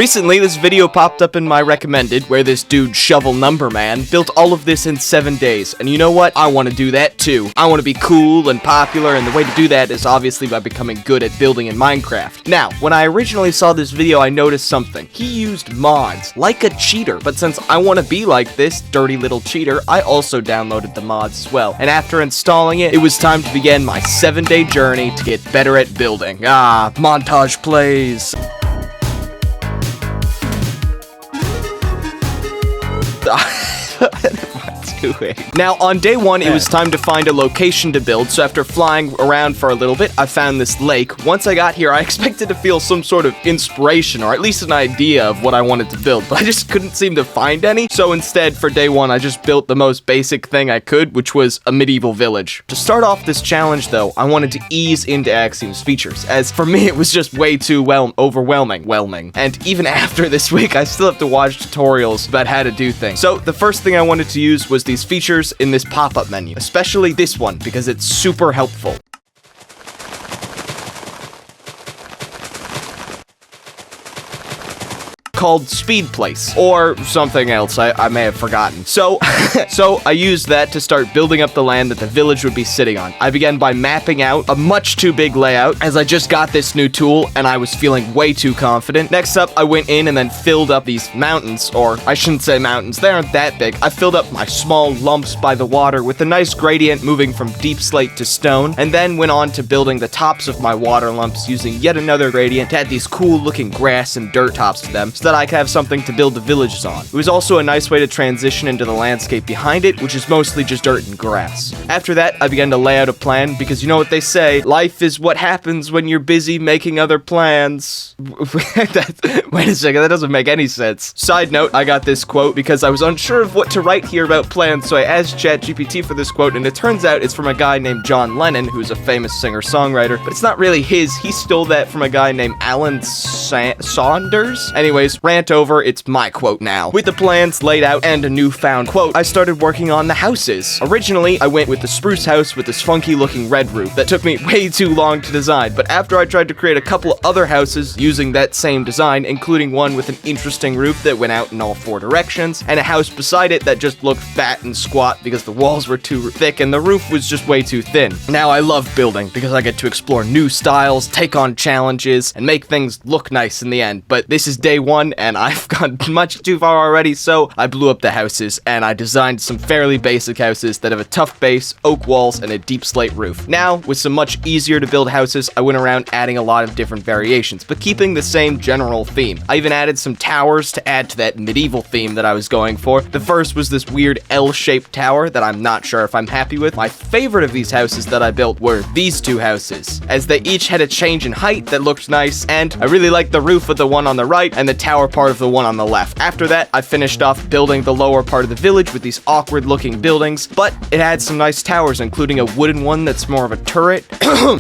Recently, this video popped up in my recommended where this dude Shovel Number Man built all of this in 7 days. And you know what? I want to do that too. I want to be cool and popular, and the way to do that is obviously by becoming good at building in Minecraft. Now, when I originally saw this video, I noticed something. He used mods, like a cheater, but since I want to be like this dirty little cheater, I also downloaded the mods as well. And after installing it, it was time to begin my 7-day journey to get better at building. Montage plays. Now, on day 1, it was time to find a location to build, so after flying around for a little bit, I found this lake. Once I got here, I expected to feel some sort of inspiration, or at least an idea of what I wanted to build, but I just couldn't seem to find any, so instead, for day 1, I just built the most basic thing I could, which was a medieval village. To start off this challenge, though, I wanted to ease into Axiome's features, as for me, it was just way too overwhelming. And even after this week, I still have to watch tutorials about how to do things. So, the first thing I wanted to use was these features in this pop-up menu, especially this one, because it's super helpful. Called Speed Place, or something else I may have forgotten. So I used that to start building up the land that the village would be sitting on. I began by mapping out a much too big layout, as I just got this new tool and I was feeling way too confident. Next up, I went in and then filled up these mountains, or I shouldn't say mountains, they aren't that big. I filled up my small lumps by the water with a nice gradient moving from deep slate to stone, and then went on to building the tops of my water lumps using yet another gradient to add these cool looking grass and dirt tops to them, so that I could have something to build the villages on. It was also a nice way to transition into the landscape behind it, which is mostly just dirt and grass. After that, I began to lay out a plan, because you know what they say, life is what happens when you're busy making other plans. Wait a second, that doesn't make any sense. Side note, I got this quote because I was unsure of what to write here about plans, so I asked ChatGPT for this quote, and it turns out it's from a guy named John Lennon, who's a famous singer-songwriter, but it's not really his. He stole that from a guy named Alan Saunders? Anyways, rant over, it's my quote now. With the plans laid out and a newfound quote, I started working on the houses. Originally, I went with the spruce house with this funky looking red roof that took me way too long to design, but after I tried to create a couple other houses using that same design, including one with an interesting roof that went out in all 4 directions, and a house beside it that just looked fat and squat because the walls were too thick and the roof was just way too thin. Now I love building because I get to explore new styles, take on challenges, and make things look nice in the end, but this is day 1 and I've gone much too far already, so I blew up the houses, and I designed some fairly basic houses that have a tough base, oak walls, and a deep slate roof. Now, with some much easier to build houses, I went around adding a lot of different variations, but keeping the same general theme. I even added some towers to add to that medieval theme that I was going for. The first was this weird L-shaped tower that I'm not sure if I'm happy with. My favorite of these houses that I built were these 2 houses, as they each had a change in height that looked nice, and I really liked the roof of the one on the right and the tower part of the one on the left. After that, I finished off building the lower part of the village with these awkward looking buildings, but it had some nice towers, including a wooden one that's more of a turret.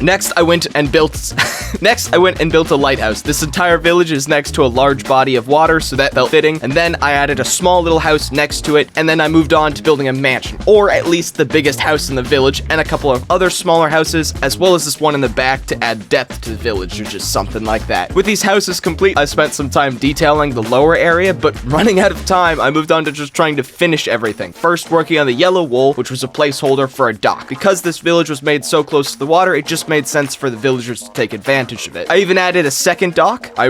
Next, I went and built a lighthouse. This entire village is next to a large body of water, so that felt fitting, and then I added a small little house next to it, and then I moved on to building a mansion, or at least the biggest house in the village, and a couple of other smaller houses, as well as this one in the back to add depth to the village, or just something like that. With these houses complete, I spent some time detailing the lower area, but running out of time, I moved on to just trying to finish everything. First, working on the yellow wool, which was a placeholder for a dock. Because this village was made so close to the water, it just made sense for the villagers to take advantage of it. I even added a second dock. I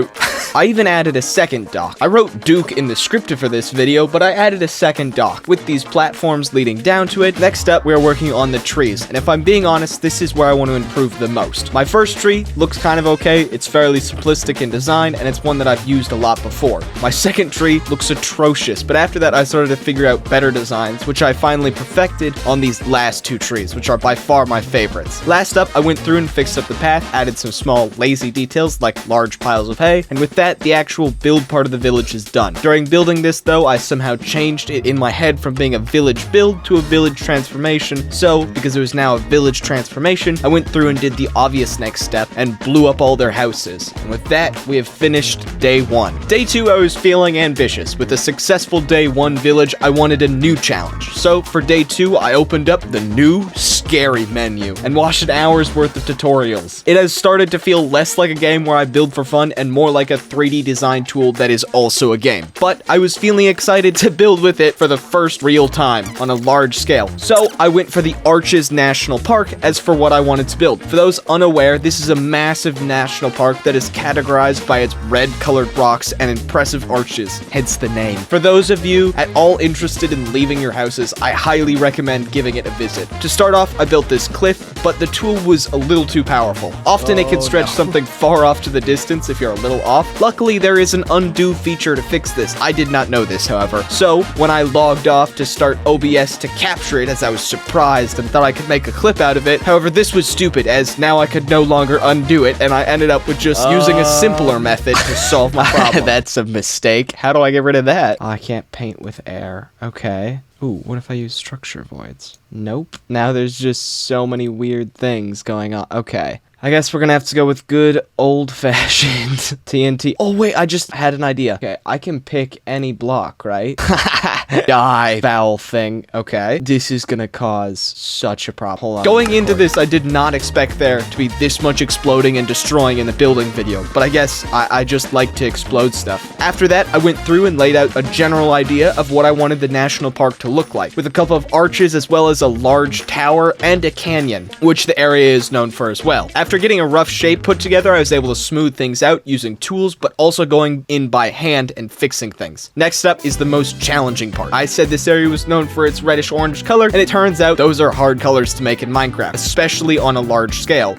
wrote Duke in the script for this video, but I added a second dock with these platforms leading down to it. Next up, we are working on the trees, and if I'm being honest, this is where I want to improve the most. My first tree looks kind of okay. It's fairly simplistic in design, and it's one that I've used a lot before. My second tree looks atrocious, but after that I started to figure out better designs, which I finally perfected on these last 2 trees, which are by far my favorites. Last up, I went through and fixed up the path, added some small lazy details like large piles of hay, and with that, the actual build part of the village is done. During building this though, I somehow changed it in my head from being a village build to a village transformation, so because it was now a village transformation, I went through and did the obvious next step and blew up all their houses. And with that, we have finished day 1. Day 2, I was feeling ambitious. With a successful day 1 village, I wanted a new challenge. So for day 2, I opened up the new scary menu and watched an hour's worth of tutorials. It has started to feel less like a game where I build for fun and more like a 3D design tool that is also a game. But I was feeling excited to build with it for the first real time on a large scale. So I went for the Arches National Park as for what I wanted to build. For those unaware, this is a massive national park that is categorized by its red colored rocks and impressive arches, hence the name. For those of you at all interested in leaving your houses, I highly recommend giving it a visit. To start off, I built this cliff, but the tool was a little too powerful. Often it can stretch something far off to the distance if you're a little off. Luckily, there is an undo feature to fix this. I did not know this, however. So when I logged off to start OBS to capture it, as I was surprised and thought I could make a clip out of it. However, this was stupid, as now I could no longer undo it, and I ended up with just using a simpler method to solve my problem. That's a mistake. How do I get rid of that? Oh, I can't paint with air. Okay. Ooh, what if I use structure voids? Nope. Now there's just so many weird things going on. Okay. I guess we're gonna have to go with good old-fashioned TNT. Oh, wait, I just had an idea. Okay, I can pick any block, right? Die, foul thing. Okay. This is gonna cause such a problem. Hold on. Going into this, I did not expect there to be this much exploding and destroying in the building video, but I guess I just like to explode stuff. After that, I went through and laid out a general idea of what I wanted the national park to look like, with a couple of arches as well as a large tower and a canyon, which the area is known for as well. After getting a rough shape put together, I was able to smooth things out using tools, but also going in by hand and fixing things. Next up is the most challenging part. I said this area was known for its reddish-orange color, and it turns out those are hard colors to make in Minecraft, especially on a large scale,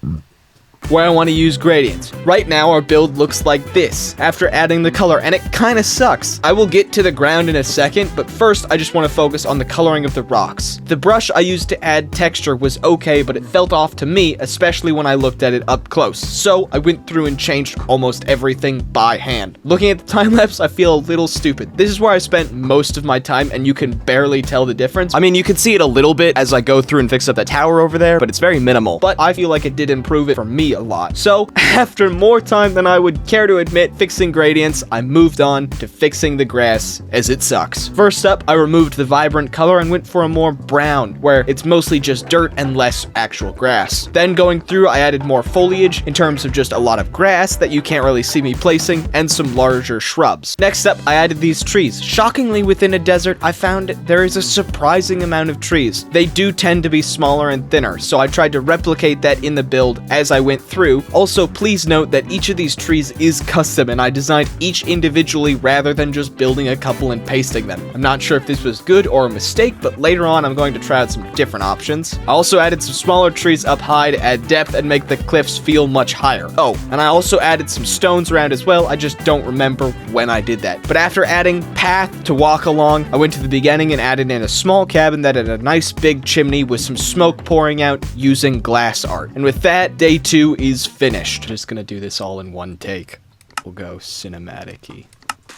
where I want to use gradients. Right now, our build looks like this, after adding the color, and it kind of sucks. I will get to the ground in a second, but first, I just want to focus on the coloring of the rocks. The brush I used to add texture was okay, but it felt off to me, especially when I looked at it up close. So, I went through and changed almost everything by hand. Looking at the time-lapse, I feel a little stupid. This is where I spent most of my time, and you can barely tell the difference. I mean, you can see it a little bit as I go through and fix up that tower over there, but it's very minimal. But I feel like it did improve it for me a lot. So, after more time than I would care to admit fixing gradients, I moved on to fixing the grass, as it sucks. First up, I removed the vibrant color and went for a more brown, where it's mostly just dirt and less actual grass. Then going through, I added more foliage in terms of just a lot of grass that you can't really see me placing, and some larger shrubs. Next up, I added these trees. Shockingly, within a desert, I found there is a surprising amount of trees. They do tend to be smaller and thinner, so I tried to replicate that in the build as I went through. Also, please note that each of these trees is custom, and I designed each individually rather than just building a couple and pasting them. I'm not sure if this was good or a mistake, but later on I'm going to try out some different options. I also added some smaller trees up high to add depth and make the cliffs feel much higher. Oh, and I also added some stones around as well. I just don't remember when I did that. But after adding path to walk along, I went to the beginning and added in a small cabin that had a nice big chimney with some smoke pouring out using glass art. And with that, day 2 is finished. Just gonna do this all in one take. We'll go cinematic-y.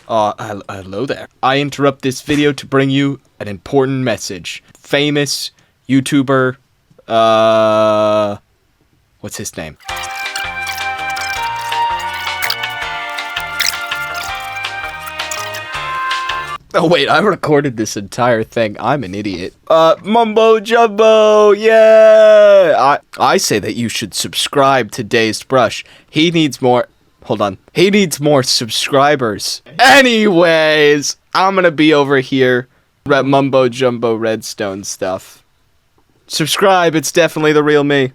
Hello there. I interrupt this video to bring you an important message. Famous YouTuber, what's his name? Oh wait, I recorded this entire thing. I'm an idiot. Mumbo Jumbo, yeah! I say that you should subscribe to DazedBrush. He needs more... Hold on. He needs more subscribers. Anyways, I'm gonna be over here at Mumbo Jumbo Redstone stuff. Subscribe, it's definitely the real me.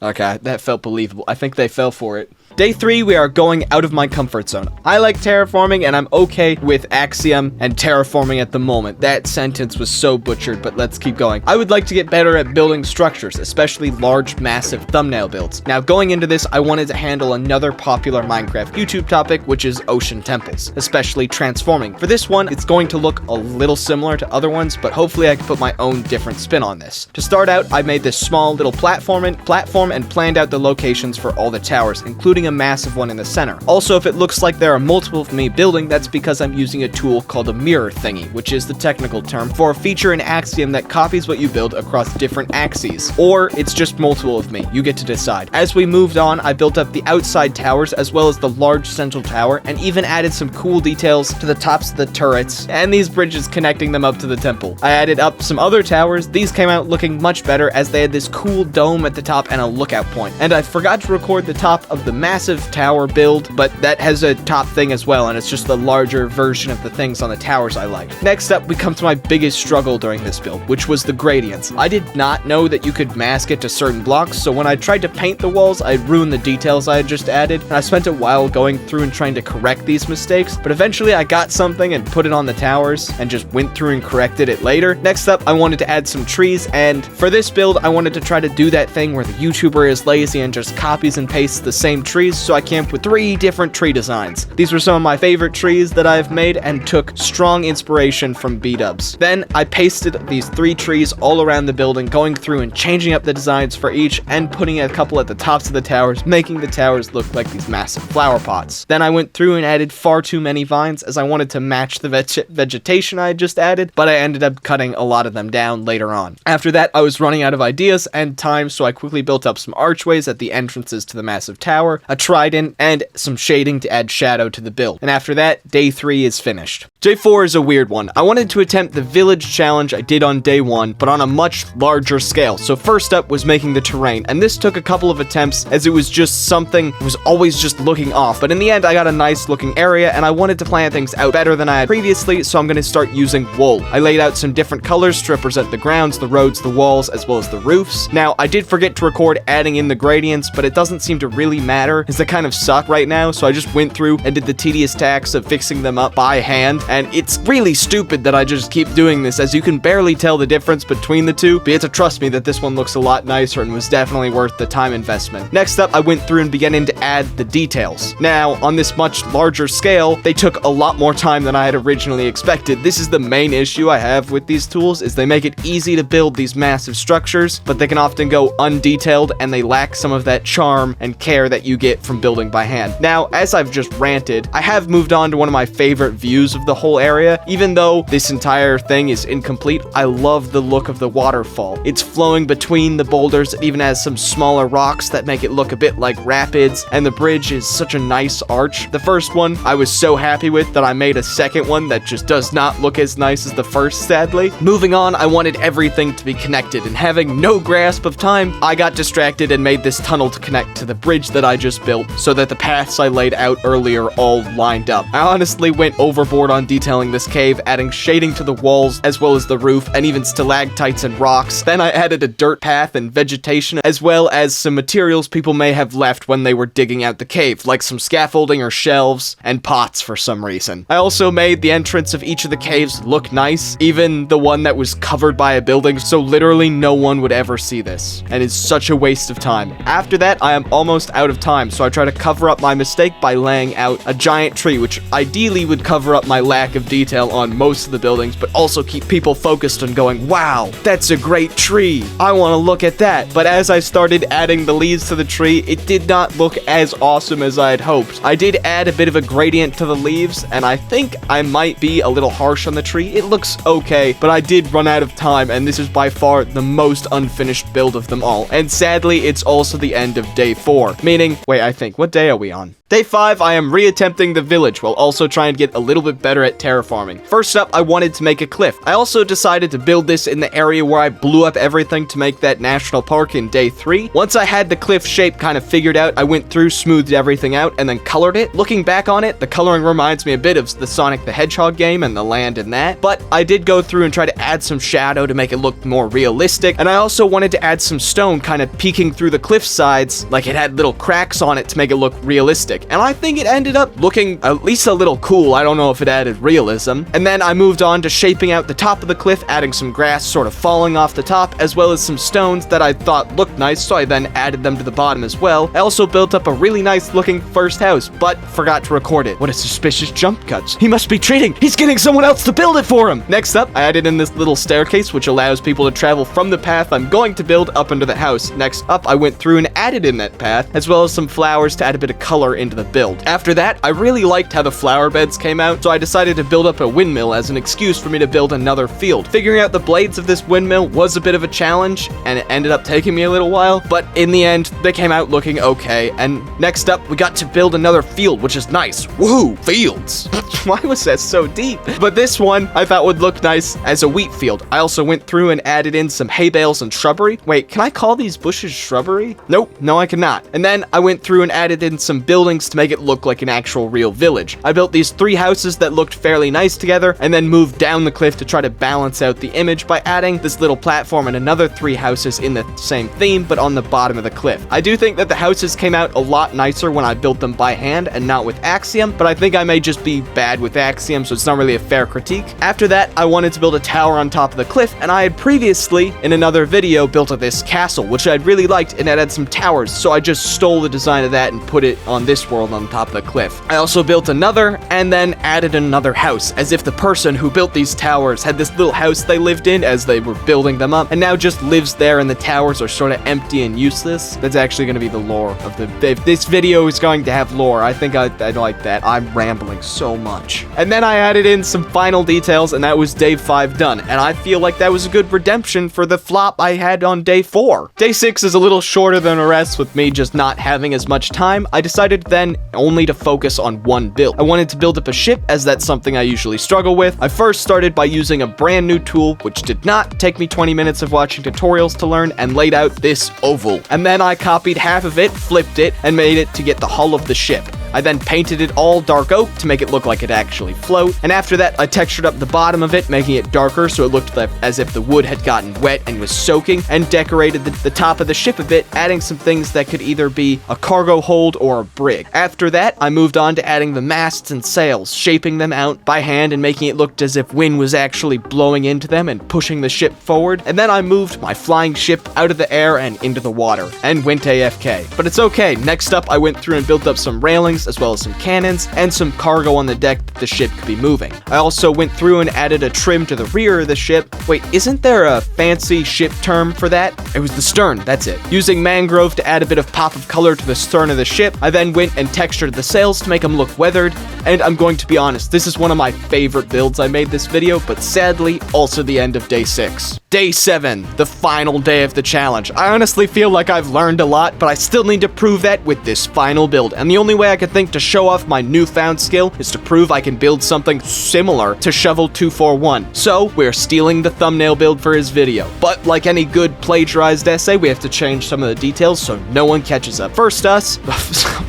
Okay, that felt believable. I think they fell for it. Day 3, we are going out of my comfort zone. I like terraforming, and I'm okay with Axiom and terraforming at the moment. That sentence was so butchered, but let's keep going. I would like to get better at building structures, especially large, massive thumbnail builds. Now, going into this, I wanted to handle another popular Minecraft YouTube topic, which is ocean temples, especially transforming. For this one, it's going to look a little similar to other ones, but hopefully I can put my own different spin on this. To start out, I made this small little platform and planned out the locations for all the towers, including a massive one in the center. Also, if it looks like there are multiple of me building, that's because I'm using a tool called a mirror thingy, which is the technical term for a feature in Axiom that copies what you build across different axes. Or it's just multiple of me, you get to decide. As we moved on, I built up the outside towers as well as the large central tower, and even added some cool details to the tops of the turrets and these bridges connecting them up to the temple. I added up some other towers. These came out looking much better as they had this cool dome at the top and a lookout point. And I forgot to record the top of the massive tower build, but that has a top thing as well, and it's just the larger version of the things on the towers I like. Next up, we come to my biggest struggle during this build, which was the gradients. I did not know that you could mask it to certain blocks, so when I tried to paint the walls, I ruined the details I had just added, and I spent a while going through and trying to correct these mistakes, but eventually I got something and put it on the towers and just went through and corrected it later. Next up, I wanted to add some trees, and for this build, I wanted to try to do that thing where the YouTuber is lazy and just copies and pastes the same trees, so I came up with 3 different tree designs. These were some of my favorite trees that I've made and took strong inspiration from B-dubs. Then I pasted these 3 trees all around the building, going through and changing up the designs for each and putting a couple at the tops of the towers, making the towers look like these massive flower pots. Then I went through and added far too many vines as I wanted to match the vegetation I had just added, but I ended up cutting a lot of them down later on. After that, I was running out of ideas and time, so I quickly built up some archways at the entrances to the massive tower, a trident, and some shading to add shadow to the build. And after that, day 3 is finished. Day 4 is a weird one. I wanted to attempt the village challenge I did on day 1, but on a much larger scale. So first up was making the terrain, and this took a couple of attempts as it was just something that was always just looking off. But in the end, I got a nice looking area, and I wanted to plan things out better than I had previously, so I'm going to start using wool. I laid out some different colors to represent the grounds, the roads, the walls, as well as the roofs. Now, I did forget to record adding in the gradients, but it doesn't seem to really matter, as they kind of suck right now, so I just went through and did the tedious task of fixing them up by hand, and it's really stupid that I just keep doing this, as you can barely tell the difference between the two, but you have to trust me that this one looks a lot nicer and was definitely worth the time investment. Next up, I went through and began to add the details. Now, on this much larger scale, they took a lot more time than I had originally expected. This is the main issue I have with these tools, is they make it easy to build these massive structures, but they can often go undetailed and they lack some of that charm and care that you get from building by hand. Now, as I've just ranted, I have moved on to one of my favorite views of the whole area. Even though this entire thing is incomplete, I love the look of the waterfall. It's flowing between the boulders. It even has some smaller rocks that make it look a bit like rapids, and the bridge is such a nice arch. The first one I was so happy with that I made a second one that just does not look as nice as the first, sadly. Moving on, I wanted everything to be connected, and having no grasp of time, I got distracted and made this tunnel to connect to the bridge that I just built so that the paths I laid out earlier all lined up. I honestly went overboard on detailing this cave, adding shading to the walls as well as the roof, and even stalactites and rocks. Then I added a dirt path and vegetation, as well as some materials people may have left when they were digging out the cave, like some scaffolding or shelves and pots for some reason. I also made the entrance of each of the caves look nice, even the one that was covered by a building, so literally no one would ever see this, and it's such a waste of time. After that, I am almost out of time, so I try to cover up my mistake by laying out a giant tree, which ideally would cover up my lack of detail on most of the buildings, but also keep people focused on going, wow, that's a great tree, I want to look at that. But as I started adding the leaves to the tree, it did not look as awesome as I had hoped. I did add a bit of a gradient to the leaves, and I think I might be a little harsh on the tree. It looks okay, but I did run out of time, and this is by far the most unfinished build of them all. And sadly, it's also the end of day 4, meaning, wait, I think, what day are we on? Day 5, I am reattempting the village while also trying to get a little bit better at terraforming. First up, I wanted to make a cliff. I also decided to build this in the area where I blew up everything to make that national park in day 3. Once I had the cliff shape kind of figured out, I went through, smoothed everything out, and then colored it. Looking back on it, the coloring reminds me a bit of the Sonic the Hedgehog game and the land in that, but I did go through and try to add some shadow to make it look more realistic, and I also wanted to add some stone kind of peeking through the cliff sides, like it had little cracks on it to make it look realistic. And I think it ended up looking at least a little cool. I don't know if it added realism. And then I moved on to shaping out the top of the cliff, adding some grass sort of falling off the top, as well as some stones that I thought looked nice, so I then added them to the bottom as well. I also built up a really nice looking first house, but forgot to record it. What a suspicious jump cuts. He must be cheating. He's getting someone else to build it for him. Next up, I added in this little staircase, which allows people to travel from the path I'm going to build up into the house. Next up, I went through and added in that path, as well as some some flowers to add a bit of color into the build. After that, I really liked how the flower beds came out, so I decided to build up a windmill as an excuse for me to build another field. Figuring out the blades of this windmill was a bit of a challenge, and it ended up taking me a little while, but in the end, they came out looking okay. And next up, we got to build another field, which is nice. Woohoo, fields! Why was that so deep? But this one I thought would look nice as a wheat field. I also went through and added in some hay bales and shrubbery. Wait, can I call these bushes shrubbery? Nope, no I cannot. And then I went through and added in some buildings to make it look like an actual real village. I built these 3 houses that looked fairly nice together, and then moved down the cliff to try to balance out the image by adding this little platform and another 3 houses in the same theme, but on the bottom of the cliff. I do think that the houses came out a lot nicer when I built them by hand and not with Axiom, but I think I may just be bad with Axiom, so it's not really a fair critique. After that, I wanted to build a tower on top of the cliff, and I had previously, in another video, built this castle, which I'd really liked, and it had some towers, so I just stole the design of that and put it on this world on top of the cliff. I also built another, and then added another house, as if the person who built these towers had this little house they lived in as they were building them up, and now just lives there, and the towers are sort of empty and useless. That's actually going to be the lore of the... If this video is going to have lore, I think I'd like that. I'm rambling so much. And then I added in some final details, and that was day 5 done, and I feel like that was a good redemption for the flop I had on day 4. Day 6 is a little shorter than the rest, with me just not having as much time. I decided then only to focus on one build. I wanted to build up a ship, as that's something I usually struggle with. I first started by using a brand new tool, which did not take me 20 minutes of watching tutorials to learn, and laid out this oval. And then I copied half of it, flipped it, and made it to get the hull of the ship. I then painted it all dark oak to make it look like it actually float, and after that I textured up the bottom of it, making it darker so it looked like as if the wood had gotten wet and was soaking, and decorated the top of the ship a bit, adding some things that could either be a cargo hold or a brig. After that, I moved on to adding the masts and sails, shaping them out by hand and making it look as if wind was actually blowing into them and pushing the ship forward, and then I moved my flying ship out of the air and into the water, and went AFK. But it's okay, next up I went through and built up some railings, as well as some cannons, and some cargo on the deck that the ship could be moving. I also went through and added a trim to the rear of the ship. Wait, isn't there a fancy ship term for that? It was the stern, that's it. Using mangrove to add a bit of pop of color to the stern of the ship, I then went and textured the sails to make them look weathered, and I'm going to be honest, this is one of my favorite builds I made this video, but sadly, also the end of day 6. Day 7, the final day of the challenge. I honestly feel like I've learned a lot, but I still need to prove that with this final build, and the only way I could think to show off my newfound skill is to prove I can build something similar to Shovel 241. So, we're stealing the thumbnail build for his video. But like any good plagiarized essay, we have to change some of the details so no one catches up. First us...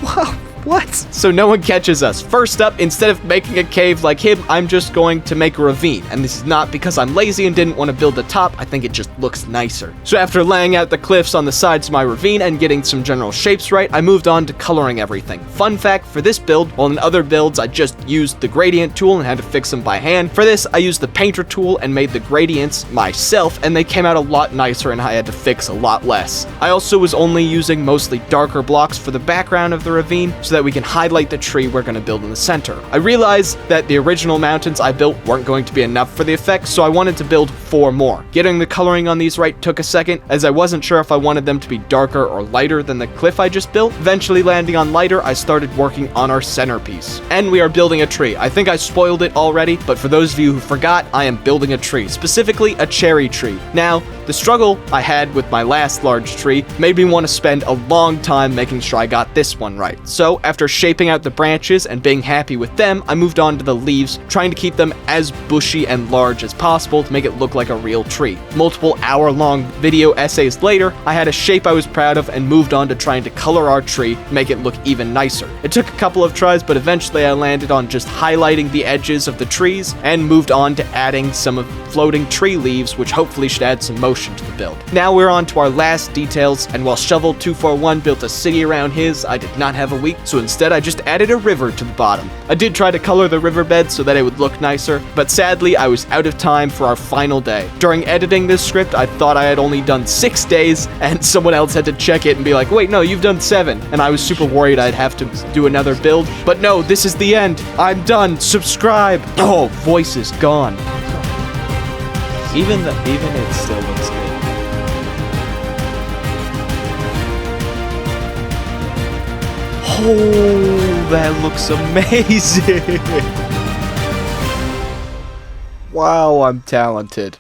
Wow. What? So no one catches us. First up, instead of making a cave like him, I'm just going to make a ravine. And this is not because I'm lazy and didn't want to build the top, I think it just looks nicer. So after laying out the cliffs on the sides of my ravine and getting some general shapes right, I moved on to coloring everything. Fun fact for this build, while in other builds I just used the gradient tool and had to fix them by hand, for this I used the painter tool and made the gradients myself, and they came out a lot nicer and I had to fix a lot less. I also was only using mostly darker blocks for the background of the ravine, so that we can highlight the tree we're going to build in the center. I realized that the original mountains I built weren't going to be enough for the effect, so I wanted to build 4 more. Getting the coloring on these right took a second, as I wasn't sure if I wanted them to be darker or lighter than the cliff I just built. Eventually landing on lighter, I started working on our centerpiece. And we are building a tree. I think I spoiled it already, but for those of you who forgot, I am building a tree, specifically a cherry tree. Now, the struggle I had with my last large tree made me want to spend a long time making sure I got this one right. So, after shaping out the branches and being happy with them, I moved on to the leaves, trying to keep them as bushy and large as possible to make it look like a real tree. Multiple hour-long video essays later, I had a shape I was proud of and moved on to trying to color our tree to make it look even nicer. It took a couple of tries, but eventually I landed on just highlighting the edges of the trees and moved on to adding some of floating tree leaves, which hopefully should add some motion to the build. Now we're on to our last details, and while Shovel 241 built a city around his, I did not have a week, so instead I just added a river to the bottom. I did try to color the riverbed so that it would look nicer, but sadly I was out of time for our final day. During editing this script, I thought I had only done 6 days, and someone else had to check it and be like, wait, no, you've done 7, and I was super worried I'd have to do another build, but no, this is the end. I'm done. Subscribe. Oh, voice is gone. Even it still looks good. Oh, that looks amazing. Wow, I'm talented.